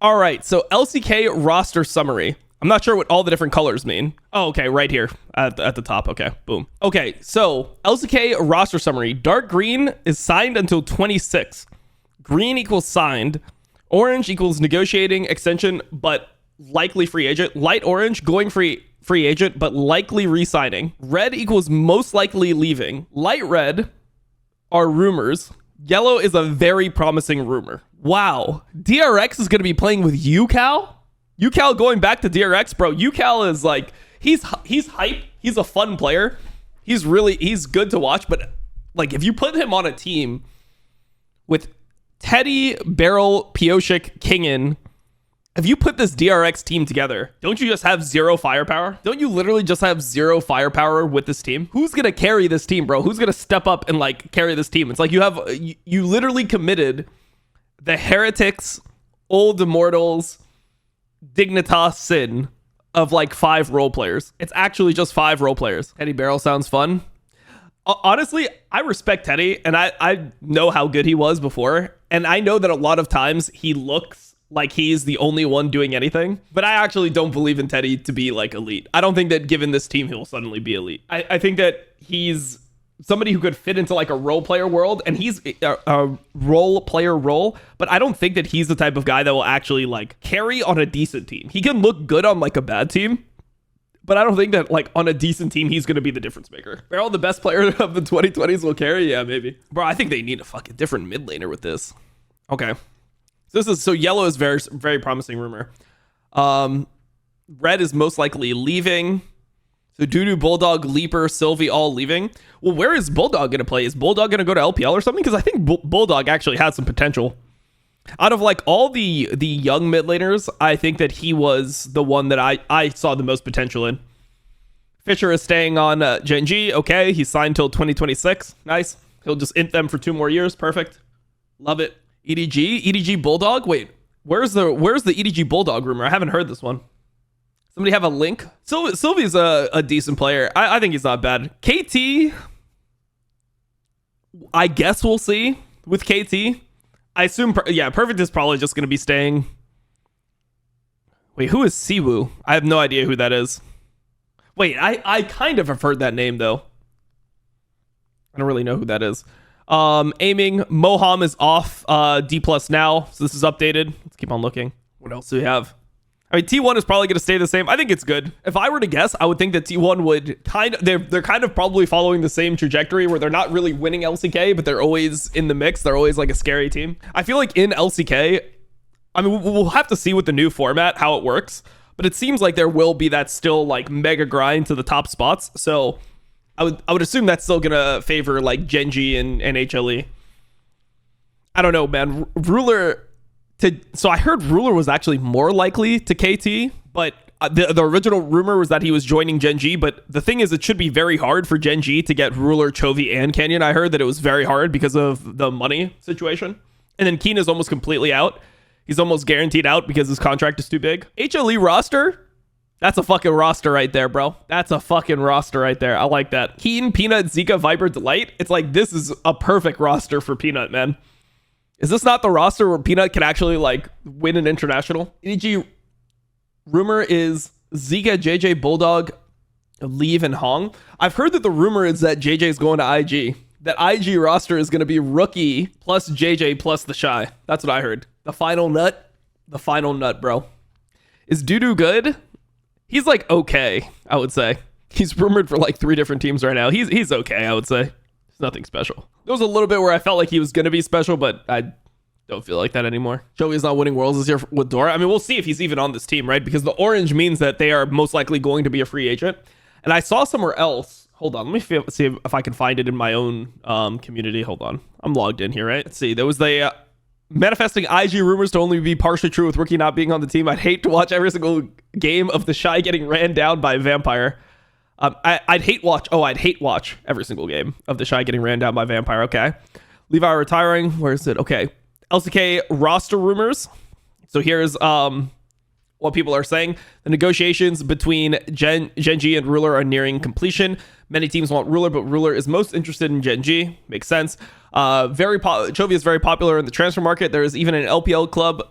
All right, so LCK roster summary. I'm not sure what all the different colors mean. Oh, okay, right here at the top. Okay, boom. Okay, so LCK roster summary. Dark green is signed until 26. Green equals signed. Orange equals negotiating extension, but likely free agent. Light orange, going free agent, but likely re-signing. Red equals most likely leaving. Light red are rumors. Yellow is a very promising rumor. Wow. DRX is going to be playing with UCal? UCal going back to DRX, bro. UCal is like, he's hype. He's a fun player. He's good to watch. But like, if you put him on a team with Teddy, Beryl, Pioshik, Kingen, if you put this DRX team together, don't you just have zero firepower? Don't you literally just have zero firepower with this team? Who's going to carry this team, bro? Who's going to step up and like carry this team? It's like you literally committed the Heretics, Old Immortals, Dignitas sin of like 5 role players. It's actually just 5 role players. Teddy Beryl sounds fun. Honestly, I respect Teddy, and I know how good he was before. And I know that a lot of times he looks like he's the only one doing anything. But I actually don't believe in Teddy to be like elite. I don't think that given this team, he'll suddenly be elite. I think that he's somebody who could fit into like a role player world, and he's a role player role, but I don't think that he's the type of guy that will actually like carry on a decent team. He can look good on like a bad team, but I don't think that like on a decent team, he's going to be the difference maker. Beryl, the best player of the 2020s, will carry? Yeah, maybe. Bro, I think they need a fucking different mid laner with this. Okay. So yellow is very, very promising rumor. Red is most likely leaving. So Dudu, Bulldog, Leaper, Sylvie all leaving. Well, where is Bulldog going to play? Is Bulldog going to go to LPL or something? Because I think Bulldog actually has some potential. Out of like all the young mid laners, I think that he was the one that I saw the most potential in. Fisher is staying on GenG. Okay, he's signed till 2026. Nice. He'll just int them for 2 more years. Perfect. Love it. EDG Bulldog. Wait, where's the EDG Bulldog rumor? I haven't heard this one. Somebody have a link? Sylvie's a decent player. I think he's not bad. KT, I guess we'll see with KT. I assume, Perfect is probably just going to be staying. Wait, who is Siwoo? I have no idea who that is. Wait, I kind of have heard that name, though. I don't really know who that is. Aiming, Moham is off Dplus now, so this is updated. Let's keep on looking. What else do we have? I mean, T1 is probably going to stay the same. I think it's good. If I were to guess, I would think that T1 would they're kind of probably following the same trajectory where they're not really winning LCK, but they're always in the mix. They're always like a scary team. I feel like in LCK, I mean, we'll have to see with the new format how it works, but it seems like there will be that still like mega grind to the top spots. So I would assume that's still going to favor like GenG and HLE. I don't know, man. So I heard Ruler was actually more likely to KT, but the original rumor was that he was joining GenG. But the thing is, it should be very hard for GenG to get Ruler, Chovy, and Canyon. I heard that it was very hard because of the money situation. And then Keen is almost completely out. He's almost guaranteed out because his contract is too big. HLE roster? That's a fucking roster right there, bro. That's a fucking roster right there. I like that. Keen, Peanut, Zika, Viper, Delight. It's like, this is a perfect roster for Peanut, man. Is this not the roster where Peanut can actually like win an international? EDG rumor is Zika, JJ, Bulldog, Leave, and Hong. I've heard that the rumor is that JJ is going to IG. That IG roster is going to be Rookie plus JJ plus the Shy. That's what I heard. The final nut, bro. Is Dudu good? He's like okay, I would say. He's rumored for like 3 different teams right now. He's okay, I would say. Nothing special. There was a little bit where I felt like he was going to be special, but I don't feel like that anymore. Joey's not winning Worlds this year with Dora. I mean, we'll see if he's even on this team, right? Because the orange means that they are most likely going to be a free agent. And I saw somewhere else. Hold on. Let me see if I can find it in my own community. Hold on. I'm logged in here, right? Let's see. There was the manifesting IG rumors to only be partially true with Rookie not being on the team. I'd hate to watch every single game of the Shy getting ran down by Vampire. I'd hate watch every single game of the Shy getting ran down by Vampire. Okay. Levi retiring. Where is it? Okay. LCK roster rumors. So here's what people are saying. The negotiations between GenG and Ruler are nearing completion. Many teams want Ruler, but Ruler is most interested in GenG. Makes sense. Chovy is very popular in the transfer market. There is even an LPL club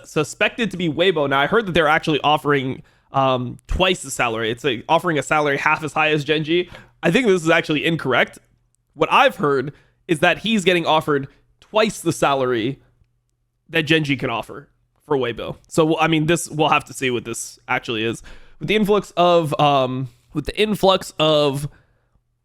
suspected to be Weibo. Now, I heard that they're actually offering twice the salary. It's offering a salary half as high as GenG. I think this is actually incorrect. What I've heard is that he's getting offered twice the salary that GenG can offer for Weibo. So I mean, this we'll have to see what this actually is. With the influx of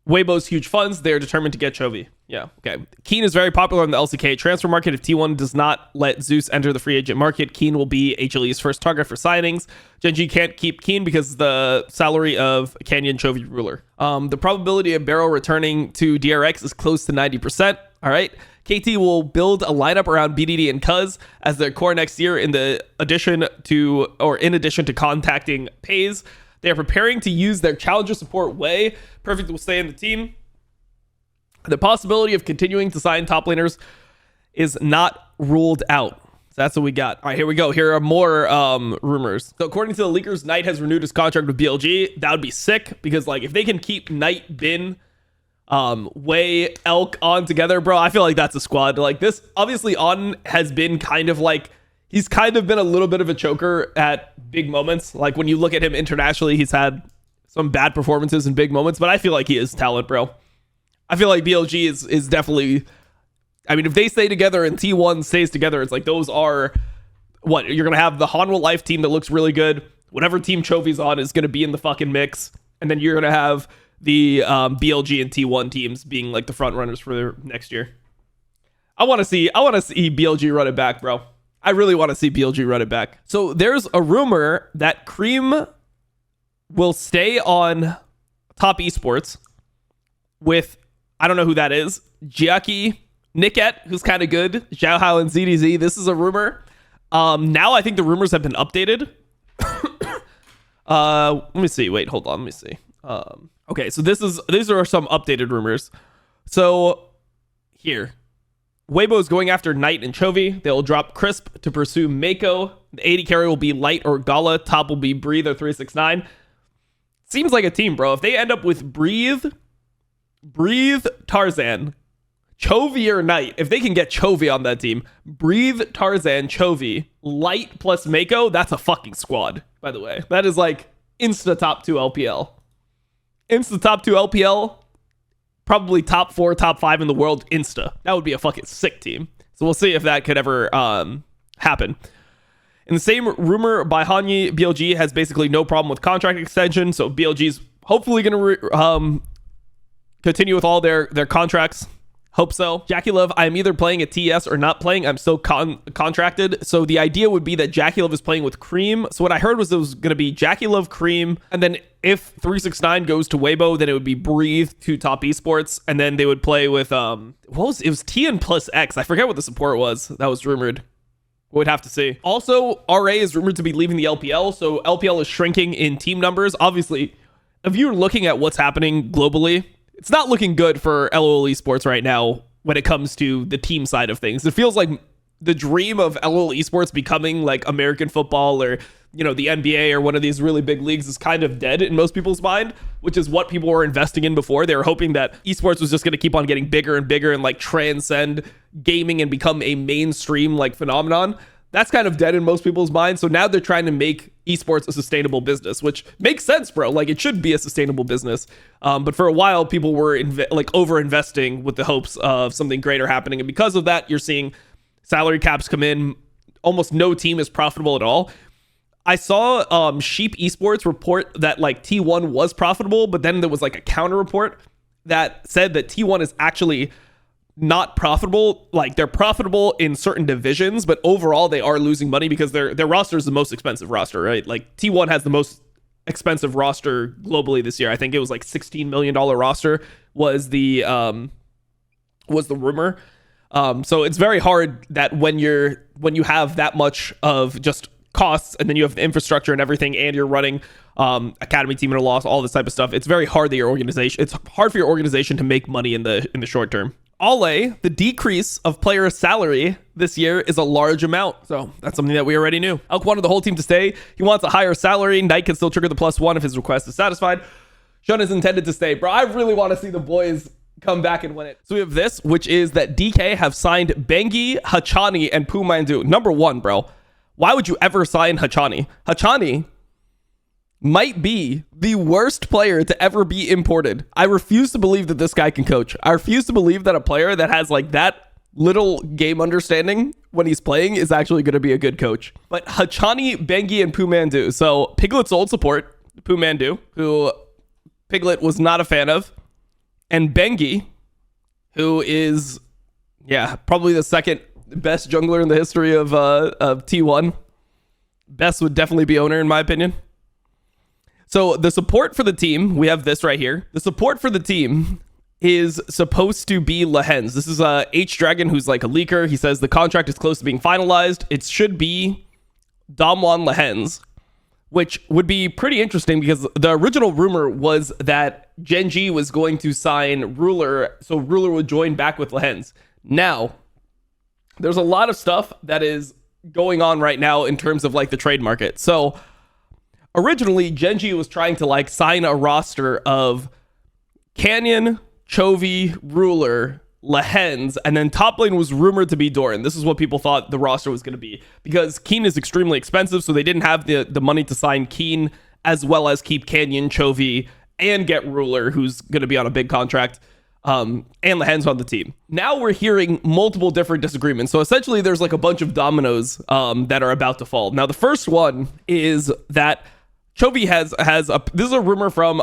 Weibo's huge funds, they're determined to get Chovy. Yeah, okay. Keen is very popular in the LCK transfer market. If T1 does not let Zeus enter the free agent market, Keen will be HLE's first target for signings. GenG can't keep Keen because the salary of Canyon, Chovy, Ruler. The probability of Barrow returning to DRX is close to 90%. All right. KT will build a lineup around BDD and Kha'zix as their core next year in addition to contacting Pays. They are preparing to use their challenger support Way. Perfect will stay in the team. The possibility of continuing to sign top laners is not ruled out. So that's what we got. All right, here we go. Here are more rumors. So according to the leakers, Knight has renewed his contract with BLG. That would be sick because like if they can keep Knight, Bin, Way, Elk on together, bro, I feel like that's a squad. Like this, obviously On has been kind of like, he's kind of been a little bit of a choker at big moments. Like when you look at him internationally, he's had some bad performances in big moments, but I feel like he is talent, bro. I feel like BLG is definitely, I mean, if they stay together and T1 stays together, it's like those are what you're going to have. The Hanwha Life team that looks really good. Whatever team Chovy's on is going to be in the fucking mix. And then you're going to have the BLG and T1 teams being like the front runners for next year. I want to see BLG run it back, bro. I really want to see BLG run it back. So there's a rumor that Cream will stay on top esports with, I don't know who that is, Jiaki, Niket, who's kind of good, Xiao Hao, and ZDZ. This is a rumor. Now I think the rumors have been updated. Let me see. Wait, hold on. Let me see. Okay, so these are some updated rumors. So here, Weibo is going after Knight and Chovy. They'll drop Crisp to pursue Mako. The 80 carry will be Light or Gala. Top will be Breathe or 369. Seems like a team, bro. If they end up with Breathe, Tarzan, Chovy or Knight, if they can get Chovy on that team, Breathe, Tarzan, Chovy, Light plus Mako, that's a fucking squad, by the way. That is like insta top 2 LPL. Insta top 2 LPL, probably top 4, top 5 in the world insta. That would be a fucking sick team. So we'll see if that could ever happen. In the same rumor by Hanyi, BLG has basically no problem with contract extension. So BLG's hopefully going to continue with all their contracts. Hope so. Jackie Love, I'm either playing at TS or not playing. I'm still contracted. So the idea would be that Jackie Love is playing with Cream. So what I heard was it was going to be Jackie Love, Cream. And then if 369 goes to Weibo, then it would be Breathe to top esports. And then they would play with, it was TN plus X. I forget what the support was. That was rumored. We'd have to see. Also, RA is rumored to be leaving the LPL. So LPL is shrinking in team numbers. Obviously, if you're looking at what's happening globally, it's not looking good for LOL esports right now when it comes to the team side of things. It feels like the dream of LOL esports becoming like American football or, you know, the NBA or one of these really big leagues is kind of dead in most people's mind, which is what people were investing in before. They were hoping that esports was just going to keep on getting bigger and bigger and like transcend gaming and become a mainstream like phenomenon. That's kind of dead in most people's minds. So now they're trying to make esports a sustainable business, which makes sense, bro. Like it should be a sustainable business. But for a while, people were over investing with the hopes of something greater happening. And because of that, you're seeing salary caps come in. Almost no team is profitable at all. I saw Sheep Esports report that like T1 was profitable, but then there was like a counter report that said that T1 is actually not profitable. Like they're profitable in certain divisions, but overall they are losing money because their roster is the most expensive roster, right? Like T1 has the most expensive roster globally this year. I think it was like $16 million roster was the rumor. So it's very hard that when you have that much of just costs and then you have the infrastructure and everything and you're running academy team at a loss, all this type of stuff, it's very hard that it's hard for your organization to make money in the short term. Ale, the decrease of player salary this year is a large amount. So that's something that we already knew. Elk wanted the whole team to stay. He wants a higher salary. Knight can still trigger the +1 if his request is satisfied. Shun is intended to stay. Bro, I really want to see the boys come back and win it. So we have this, which is that DK have signed Bengi, Hachani, and Pumandu. Number one, bro. Why would you ever sign Hachani? Hachani might be the worst player to ever be imported. I refuse to believe that this guy can coach. I refuse to believe that a player that has like that little game understanding when he's playing is actually going to be a good coach. But Hachani, Bengi, and Pumandu. So Piglet's old support, Pumandu, who Piglet was not a fan of, and Bengi, who is, yeah, probably the second best jungler in the history of T1. Best would definitely be owner in my opinion. So the support for the team, we have this right here. The support for the team is supposed to be Lehens. This is H-Dragon, who's like a leaker. He says the contract is close to being finalized. It should be Damwon Lehens, which would be pretty interesting because the original rumor was that GenG was going to sign Ruler, so Ruler would join back with Lehens. Now, there's a lot of stuff that is going on right now in terms of like the trade market. So originally, GenG was trying to like sign a roster of Canyon, Chovy, Ruler, Lehens, and then top lane was rumored to be Doran. This is what people thought the roster was going to be because Keen is extremely expensive, so they didn't have the money to sign Keen as well as keep Canyon, Chovy, and get Ruler, who's going to be on a big contract, and Lehens on the team. Now we're hearing multiple different disagreements. So essentially, there's like a bunch of dominoes that are about to fall. Now, the first one is that Chovy has this is a rumor from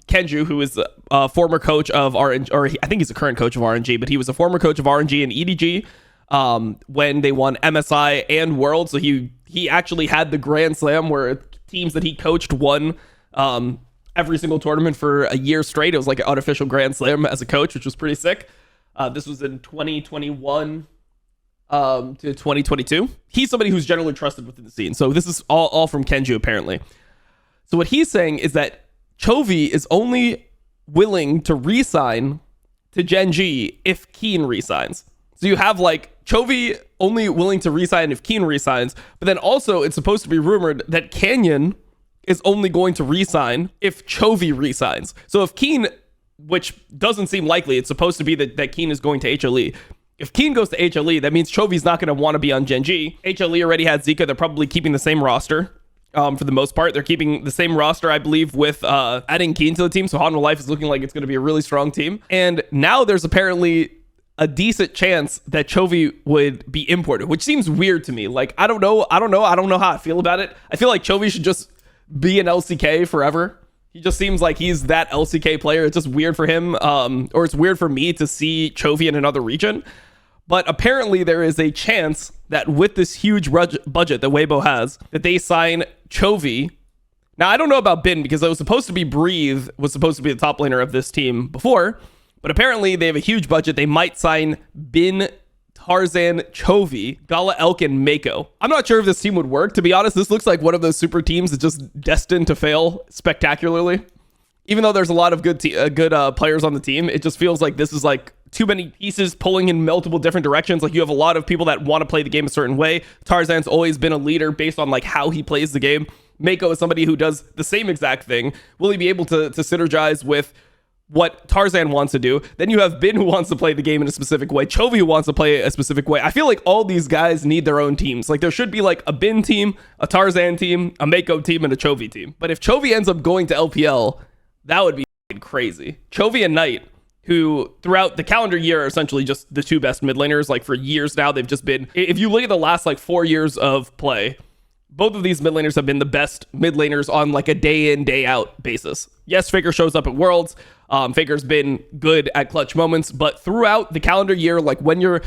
Kenju, who is a former coach of RNG, or I think he's a current coach of RNG, but he was a former coach of RNG and EDG when they won MSI and World. So he actually had the Grand Slam where teams that he coached won every single tournament for a year straight. It was like an unofficial Grand Slam as a coach, which was pretty sick. This was in 2021 to 2022. He's somebody who's generally trusted within the scene. So this is all from Kenju apparently. So what he's saying is that Chovy is only willing to re-sign to GenG if Keen re-signs. So you have like Chovy only willing to re-sign if Keen re-signs, but then also it's supposed to be rumored that Canyon is only going to re-sign if Chovy re-signs. So if Keen, which doesn't seem likely, it's supposed to be that Keen is going to HLE. If Keen goes to HLE, that means Chovy's not going to want to be on GenG. HLE already had Zika. They're probably keeping the same roster. For the most part, they're keeping the same roster, I believe, with adding Keen to the team. So Hanwha Life is looking like it's going to be a really strong team. And now there's apparently a decent chance that Chovy would be imported, which seems weird to me. Like, I don't know how I feel about it. I feel like Chovy should just be an LCK forever. He just seems like he's that LCK player. It's just weird for him, or it's weird for me to see Chovy in another region. But apparently there is a chance that with this huge budget that Weibo has, that they sign Chovy. Now, I don't know about Bin because it was supposed to be Breathe, was supposed to be the top laner of this team before. But apparently they have a huge budget. They might sign Bin, Tarzan, Chovy, Gala, Elk, and Mako. I'm not sure if this team would work. To be honest, this looks like one of those super teams that's just destined to fail spectacularly. Even though there's a lot of good players on the team, it just feels like this is like too many pieces pulling in multiple different directions. Like you have a lot of people that want to play the game a certain way. Tarzan's always been a leader based on like how he plays the game. Mako is somebody who does the same exact thing. Will he be able to synergize with what Tarzan wants to do? Then you have Bin, who wants to play the game in a specific way. Chovy, who wants to play a specific way. I feel like all these guys need their own teams. Like there should be like a Bin team, a Tarzan team, a Mako team, and a Chovy team. But if Chovy ends up going to LPL, that would be crazy. Chovy and Knight, who throughout the calendar year are essentially just the two best mid laners. Like for years now, they've just been, if you look at the last like 4 years of play, both of these mid laners have been the best mid laners on like a day in, day out basis. Yes, Faker shows up at Worlds. Faker's been good at clutch moments, but throughout the calendar year, like when you're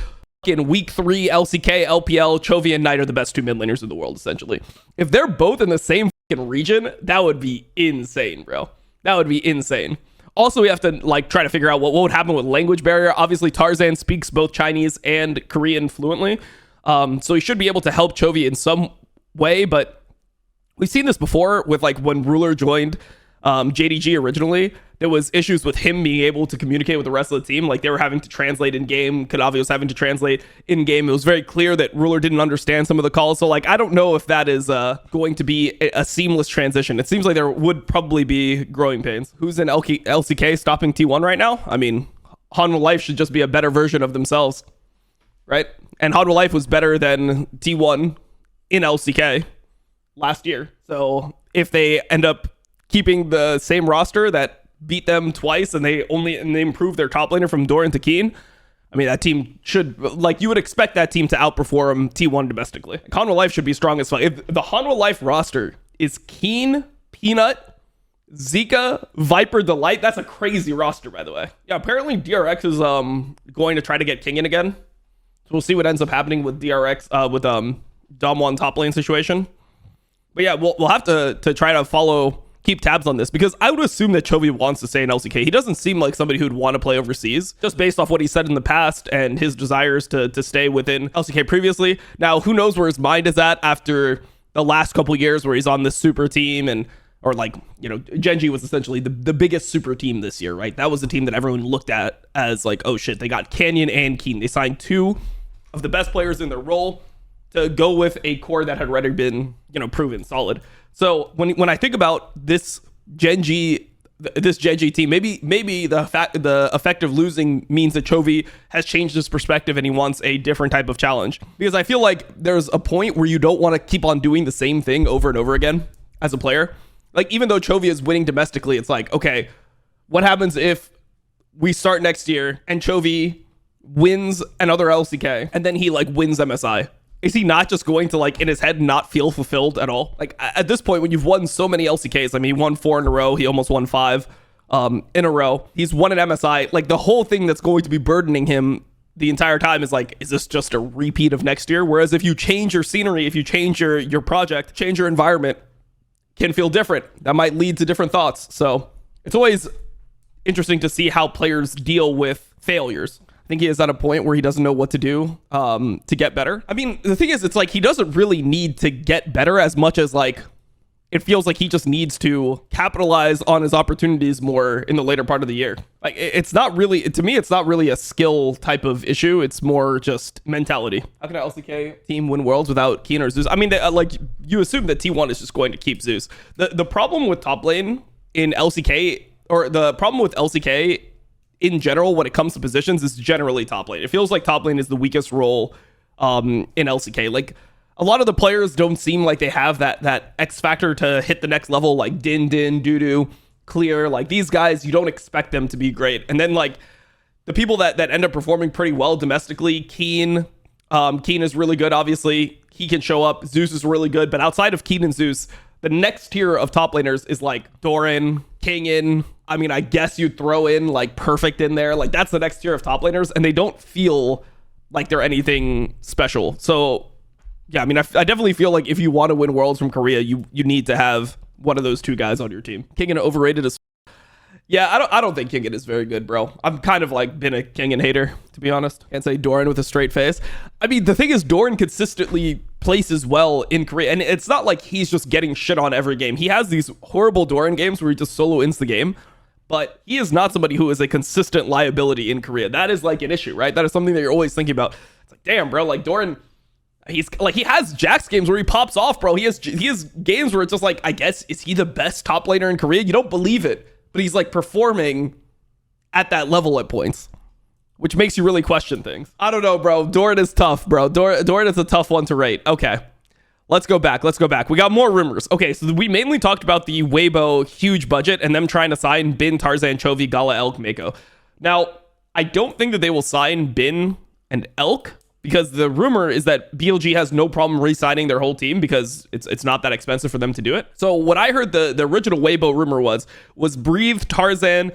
in week 3, LCK, LPL, Chovy and Knight are the best two mid laners in the world, essentially. If they're both in the same region, that would be insane, bro. That would be insane. Also, we have to like try to figure out what would happen with language barrier. Obviously, Tarzan speaks both Chinese and Korean fluently. So he should be able to help Chovy in some way, but we've seen this before with like when Ruler joined JDG originally, there was issues with him being able to communicate with the rest of the team. Like they were having to translate in game. Chovy was having to translate in game. It was very clear that Ruler didn't understand some of the calls. So like, I don't know if that is going to be a seamless transition. It seems like there would probably be growing pains. Who's in LCK stopping T1 right now? I mean, Hanwha Life should just be a better version of themselves, right? And Hanwha Life was better than T1 in LCK last year. So if they end up keeping the same roster that beat them twice and they improve their top laner from Doran to Keen, I mean, that team should, like, you would expect that team to outperform T1 domestically. Hanwha Life should be strong as fuck. If the Hanwha Life roster is Keen, Peanut, Zika, Viper, Delight, that's a crazy roster, by the way. Yeah, apparently DRX is going to try to get Kingen again. So we'll see what ends up happening with DRX, with Dom1 top lane situation. But yeah, we'll have to try to keep tabs on this, because I would assume that Chovy wants to stay in LCK. He doesn't seem like somebody who'd want to play overseas, just based off what he said in the past and his desires to stay within LCK previously. Now, who knows where his mind is at after the last couple years where he's on this super team or like, you know, GenG was essentially the biggest super team this year, right? That was the team that everyone looked at as like, oh shit, they got Canyon and Keen. They signed two of the best players in their role to go with a core that had already been, you know, proven solid. So when I think about this GenG team, maybe the effect of losing means that Chovy has changed his perspective and he wants a different type of challenge. Because I feel like there's a point where you don't want to keep on doing the same thing over and over again as a player. Like, even though Chovy is winning domestically, it's like, okay, what happens if we start next year and Chovy wins another LCK and then he like wins MSI? Is he not just going to, like, in his head, not feel fulfilled at all? Like, at this point, when you've won so many LCKs, I mean, he won 4 in a row. He almost won 5 in a row. He's won an MSI. Like, the whole thing that's going to be burdening him the entire time is like, is this just a repeat of next year? Whereas if you change your scenery, if you change your project, change your environment, can feel different. That might lead to different thoughts. So it's always interesting to see how players deal with failures. I think he is at a point where he doesn't know what to do to get better. I mean, the thing is, it's like he doesn't really need to get better as much as like it feels like he just needs to capitalize on his opportunities more in the later part of the year. Like, it's not really, to me, it's not really a skill type of issue. It's more just mentality. How can an LCK team win worlds without Keen or Zeus? I mean, like, you assume that T1 is just going to keep Zeus. The problem with top lane in LCK, or the problem with LCK in general when it comes to positions, is generally top lane. It feels like top lane is the weakest role in LCK. Like, a lot of the players don't seem like they have that X factor to hit the next level, like Din, Dudu, Clear. Like, these guys, you don't expect them to be great. And then, like, the people that end up performing pretty well domestically, Keen is really good, obviously. He can show up. Zeus is really good. But outside of Keen and Zeus, the next tier of top laners is like Doran, Kingen. I mean, I guess you'd throw in like Perfect in there. Like, that's the next tier of top laners. And they don't feel like they're anything special. So, yeah, I mean, I definitely feel like if you want to win worlds from Korea, you need to have one of those two guys on your team. Kingen overrated as... Yeah, I don't think Kingen is very good, bro. I'm kind of like been a Kingen hater, to be honest. Can't say Doran with a straight face. I mean, the thing is, Doran consistently places well in Korea, and it's not like he's just getting shit on every game. He has these horrible Doran games where he just solo ins the game, but he is not somebody who is a consistent liability in Korea. That is like an issue, right? That is something that you're always thinking about. It's like, damn, bro, like Doran... He's like, he has Jax games where he pops off, bro. He has games where it's just like, I guess, is he the best top laner in Korea? You don't believe it, but he's like performing at that level at points, which makes you really question things. I don't know, bro. Doran is tough, bro. Doran is a tough one to rate. Okay, let's go back. We got more rumors. Okay, so we mainly talked about the Weibo huge budget and them trying to sign Bin, Tarzan, Chovy, Gala, Elk, Mako. Now, I don't think that they will sign Bin and Elk, because the rumor is that BLG has no problem re-signing their whole team because it's not that expensive for them to do it. So what I heard the original Weibo rumor was Breathe, Tarzan,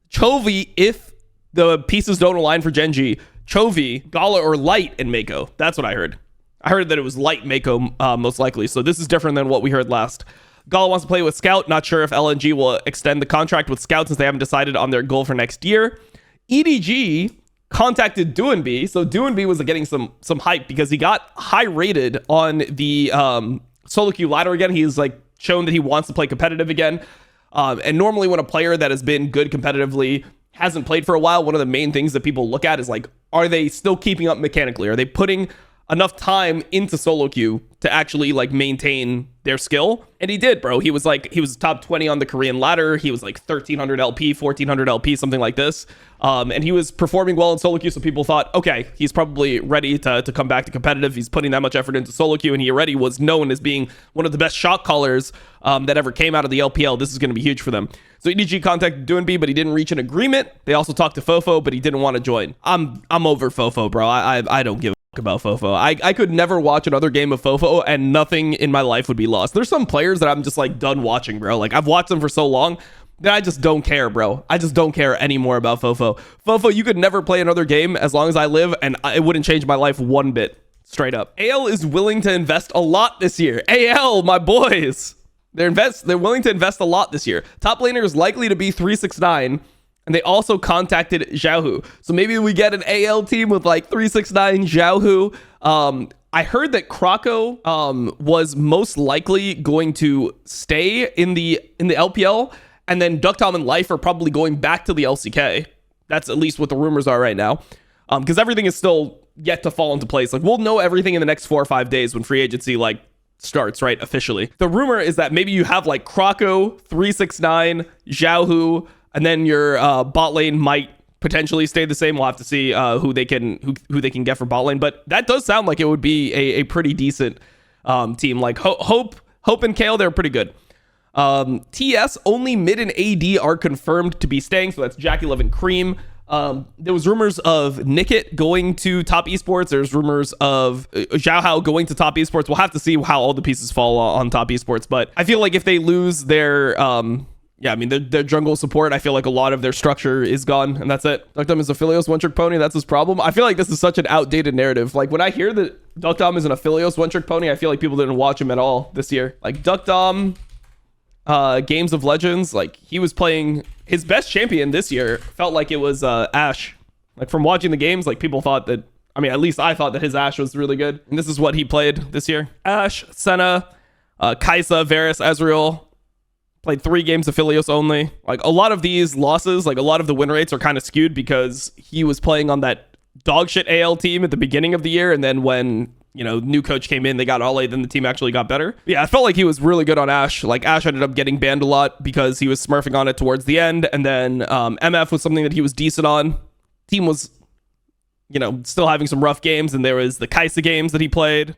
Chovy, if the pieces don't align for GenG, Chovy, Gala, or Light, and Mako. That's what I heard. I heard that it was Light Mako most likely. So this is different than what we heard last. Gala wants to play with Scout. Not sure if LNG will extend the contract with Scout since they haven't decided on their goal for next year. EDG contacted Doinb. So Doinb was getting some hype because he got high rated on the solo queue ladder again. He's like shown that he wants to play competitive again. And normally when a player that has been good competitively hasn't played for a while, one of the main things that people look at is like, are they still keeping up mechanically? Are they putting enough time into solo queue to actually like maintain their skill? And he did, bro. He was top 20 on the Korean ladder. He was like 1300 LP, 1400 LP, something like this. And he was performing well in solo queue. So people thought, okay, he's probably ready to come back to competitive. He's putting that much effort into solo queue, and he already was known as being one of the best shot callers that ever came out of the LPL. This is going to be huge for them. So EDG contacted Doinb, but he didn't reach an agreement. They also talked to Fofo, but he didn't want to join. I'm over Fofo, bro. I don't give a fuck about Fofo. I could never watch another game of Fofo and nothing in my life would be lost. There's some players that I'm just like done watching, bro. Like I've watched them for so long that I just don't care, bro. I just don't care anymore about Fofo. Fofo, you could never play another game as long as I live, and it wouldn't change my life one bit. Straight up. AL is willing to invest a lot this year. AL, my boys. They're willing to invest a lot this year. Top laner is likely to be 369, and they also contacted Xiaohu. So maybe we get an AL team with like 369 Xiaohu. I heard that Krakow was most likely going to stay in the LPL, and then Ducktom and Life are probably going back to the LCK. That's at least what the rumors are right now, because everything is still yet to fall into place. Like we'll know everything in the next 4 or 5 days when free agency like starts, right, officially. The rumor is that maybe you have like Krakow, 369, Xiaohu, and then your bot lane might potentially stay the same. We'll have to see who they can get for bot lane, but that does sound like it would be a pretty decent team. Like Hope and Kale, they're pretty good. TS, only mid and AD are confirmed to be staying, so that's Jackie Love and Cream. There was rumors of Nickit going to top esports. There's rumors of Xiaohao going to top esports. We'll have to see how all the pieces fall on top esports, but I feel like if they lose their their jungle support, I feel like a lot of their structure is gone, and that's it. Ducktom is a Philios one-trick pony. That's his problem. I feel like this is such an outdated narrative. Like when I hear that Ducktom is an Philios one-trick pony, I feel like people didn't watch him at all this year. Like Ducktom, Games of Legends, like he was playing his best champion this year. Felt like it was Ashe. Like from watching the games, like people thought that, I mean, at least I thought that his Ashe was really good, and this is what he played this year. Ashe, Senna, Kai'Sa, Varus, Ezreal. Played 3 games of Philios only. Like a lot of these losses, like a lot of the win rates are kind of skewed because he was playing on that dog shit AL team at the beginning of the year, and then when new coach came in, they got Ollie, then the team actually got better. Yeah, I felt like he was really good on Ashe. Like Ashe ended up getting banned a lot because he was smurfing on it towards the end, and then MF was something that he was decent on. Team was, still having some rough games, and there was the Kai'Sa games that he played.